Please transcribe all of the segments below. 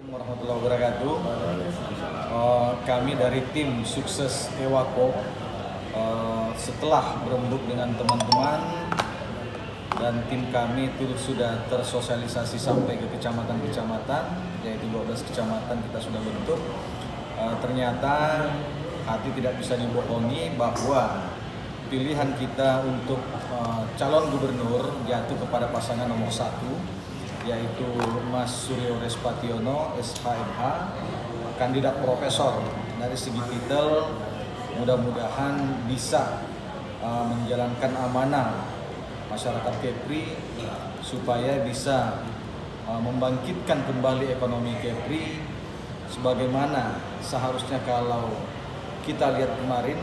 Warahmatullahi wabarakatuh. Kami dari tim sukses Ewako setelah berembuk dengan teman-teman dan tim kami itu sudah tersosialisasi sampai ke kecamatan-kecamatan, yaitu 12 kecamatan kita sudah bentuk. Ternyata hati tidak bisa dibohongi bahwa pilihan kita untuk calon gubernur jatuh kepada pasangan nomor 1, yaitu Mas Suryo Respationo, SHMH, kandidat profesor. Dari segi titel, mudah-mudahan bisa menjalankan amanah masyarakat Kepri supaya bisa membangkitkan kembali ekonomi Kepri sebagaimana seharusnya. Kalau kita lihat kemarin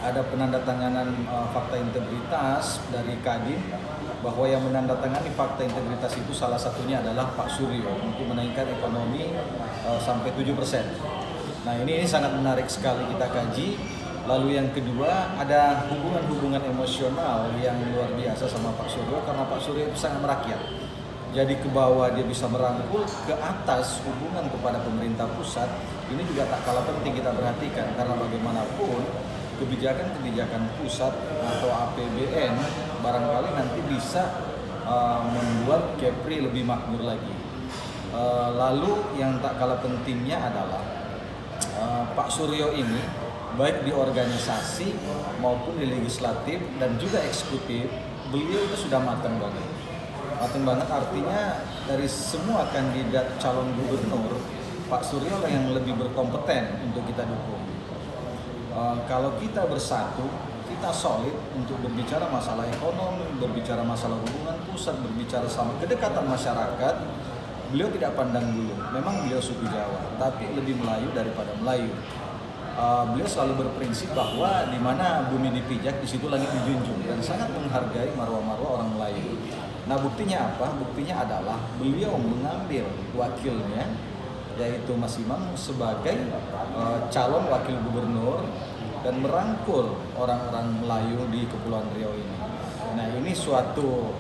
ada penandatanganan fakta integritas dari Kadin, bahwa yang menandatangani fakta integritas itu salah satunya adalah Pak Suryo untuk menaikkan ekonomi sampai 7%. Nah ini sangat menarik sekali kita kaji. Lalu yang kedua, ada hubungan-hubungan emosional yang luar biasa sama Pak Suryo, karena Pak Suryo itu sangat merakyat. Jadi ke bawah dia bisa merangkul, ke atas hubungan kepada pemerintah pusat ini juga tak kalah penting kita perhatikan, karena bagaimanapun kebijakan-kebijakan pusat atau APBN barangkali nanti bisa membuat Kepri lebih makmur lagi. Lalu yang tak kalah pentingnya adalah Pak Suryo ini baik di organisasi maupun di legislatif dan juga eksekutif, beliau itu sudah matang banget. Matang banget artinya dari semua kandidat calon gubernur, Pak Suryo lah yang lebih berkompeten untuk kita dukung. Kalau kita bersatu, kita solid untuk berbicara masalah ekonomi, berbicara masalah hubungan pusat, berbicara sama kedekatan masyarakat. Beliau tidak pandang bulu. Memang beliau suku Jawa, tapi lebih Melayu daripada Melayu. Beliau selalu berprinsip bahwa di mana bumi dipijak, di situ langit dijunjung, dan sangat menghargai marwah-marwah orang Melayu. Nah buktinya apa? Buktinya adalah beliau mengambil wakilnya, yaitu Mas Imam sebagai calon wakil gubernur dan merangkul orang-orang Melayu di Kepulauan Riau ini. Nah ini suatu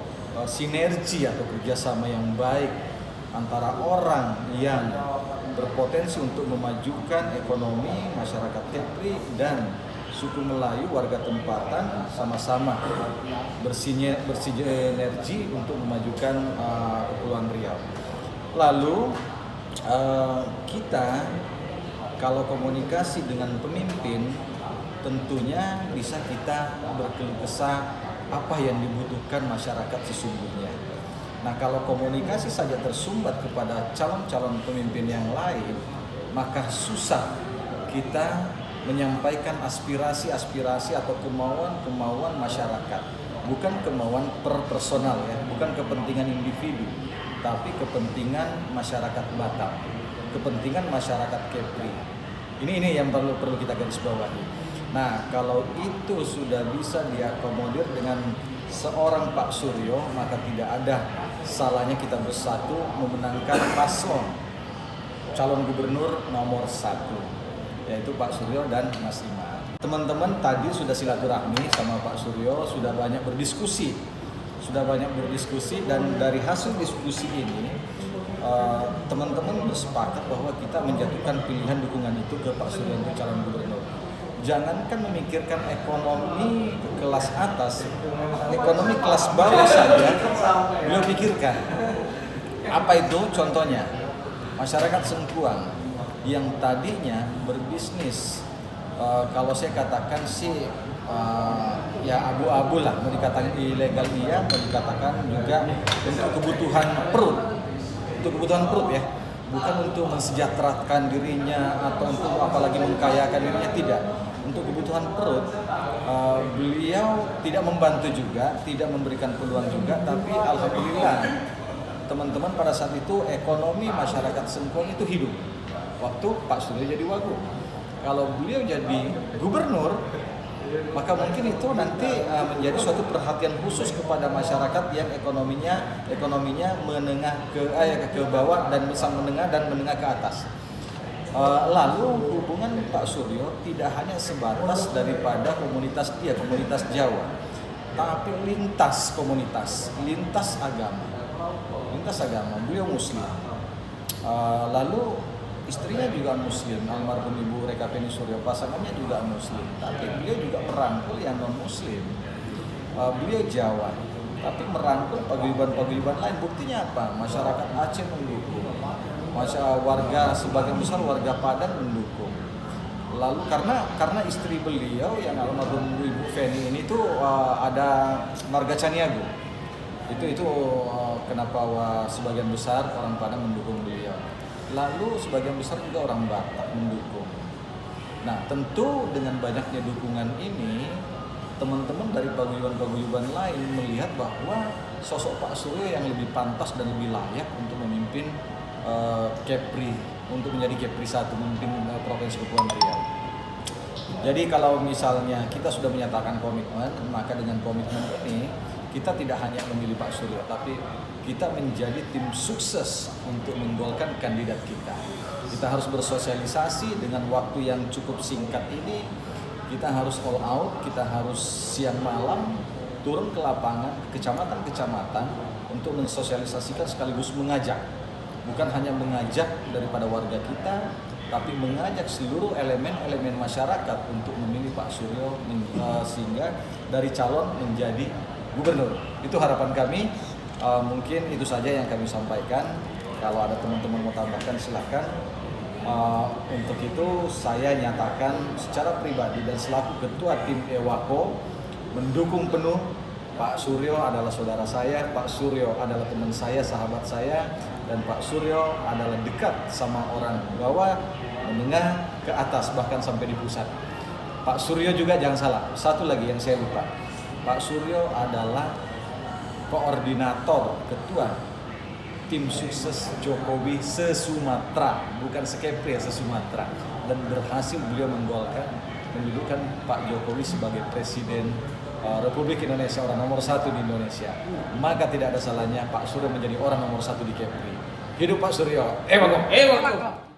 sinergi atau kerjasama yang baik antara orang yang berpotensi untuk memajukan ekonomi masyarakat Kepri dan suku Melayu warga tempatan sama-sama bersinergi untuk memajukan Kepulauan Riau. Lalu kita kalau komunikasi dengan pemimpin tentunya bisa kita berkeluh kesah apa yang dibutuhkan masyarakat sesungguhnya. Nah kalau komunikasi saja tersumbat kepada calon-calon pemimpin yang lain, maka susah kita menyampaikan aspirasi-aspirasi atau kemauan-kemauan masyarakat. Bukan kemauan per personal ya, bukan kepentingan individu, tapi kepentingan masyarakat Batak, kepentingan masyarakat Kepri. Ini yang perlu kita garis bawahi. Nah, kalau itu sudah bisa diakomodir dengan seorang Pak Suryo, maka tidak ada salahnya kita bersatu memenangkan paslon calon gubernur nomor 1, yaitu Pak Suryo dan Mas Imam. Teman-teman tadi sudah silaturahmi sama Pak Suryo, sudah banyak berdiskusi, dan dari hasil diskusi ini teman-teman bersepakat bahwa kita menjatuhkan pilihan dukungan itu ke Pak Suryo untuk calon gubernur. Jangankan memikirkan ekonomi kelas atas, ekonomi kelas bawah saja beliau pikirkan. Apa itu contohnya? Masyarakat Sengkuang yang tadinya berbisnis, kalau saya katakan sih ya abu-abu lah, mau dikatakan ilegal iya, mau dikatakan juga untuk kebutuhan perut ya, bukan untuk mensejahterakan dirinya atau untuk apalagi mengkayakan dirinya, tidak. Untuk kebutuhan perut, beliau tidak membantu juga, tidak memberikan peluang juga, tapi alhamdulillah teman-teman pada saat itu ekonomi masyarakat Sengkuang itu hidup waktu Pak Suryo jadi wagub. Kalau beliau jadi gubernur, maka mungkin itu nanti menjadi suatu perhatian khusus kepada masyarakat yang ekonominya menengah ke bawah dan bisa menengah dan menengah ke atas. Lalu hubungan Pak Suryo tidak hanya sebatas daripada komunitas Jawa, tapi lintas komunitas, lintas agama. Beliau Muslim. Lalu istrinya juga Muslim, almarhum Ibu Rekapeni Suryo, pasangannya juga Muslim, tapi beliau juga merangkul yang non Muslim. Beliau Jawa, tapi merangkul paguyuban-paguyuban lain. Buktinya apa? Masyarakat Aceh mendukung, warga sebagian besar warga Padang mendukung. Lalu karena istri beliau yang almarhum Ibu Feni ini tuh ada marga Caniago. Itu kenapa sebagian besar orang Padang mendukung beliau. Lalu sebagian besar juga orang Batak mendukung. Nah, tentu dengan banyaknya dukungan ini, teman-teman dari paguyuban-paguyuban lain melihat bahwa sosok Pak Suryo yang lebih pantas dan lebih layak untuk memimpin Kepri, untuk menjadi Kepri 1, memimpin Provinsi Kepulauan Riau. Jadi kalau misalnya kita sudah menyatakan komitmen, maka dengan komitmen ini kita tidak hanya memilih Pak Suryo, tapi kita menjadi tim sukses untuk menggolkan kandidat kita. Kita harus bersosialisasi dengan waktu yang cukup singkat ini. Kita harus all out, kita harus siang malam turun ke lapangan, kecamatan-kecamatan untuk mensosialisasikan sekaligus mengajak. Bukan hanya mengajak daripada warga kita, tapi mengajak seluruh elemen-elemen masyarakat untuk memilih Pak Suryo sehingga dari calon menjadi gubernur. Itu harapan kami. Mungkin itu saja yang kami sampaikan. Kalau ada teman-teman mau tambahkan silakan. Untuk itu saya nyatakan secara pribadi dan selaku ketua tim Ewako mendukung penuh. Pak Suryo adalah saudara saya, Pak Suryo adalah teman saya, sahabat saya, dan Pak Suryo adalah dekat sama orang bawah, menengah, ke atas, bahkan sampai di pusat. Pak Suryo juga jangan salah, satu lagi yang saya lupa. Pak Suryo adalah koordinator ketua tim sukses Jokowi se-Sumatera, bukan se-Kepri, se-Sumatera, dan berhasil beliau mendudukan Pak Jokowi sebagai Presiden Republik Indonesia, orang nomor 1 di Indonesia. Maka tidak ada salahnya Pak Suryo menjadi orang nomor 1 di Kepri. Hidup Pak Suryo. Ewako.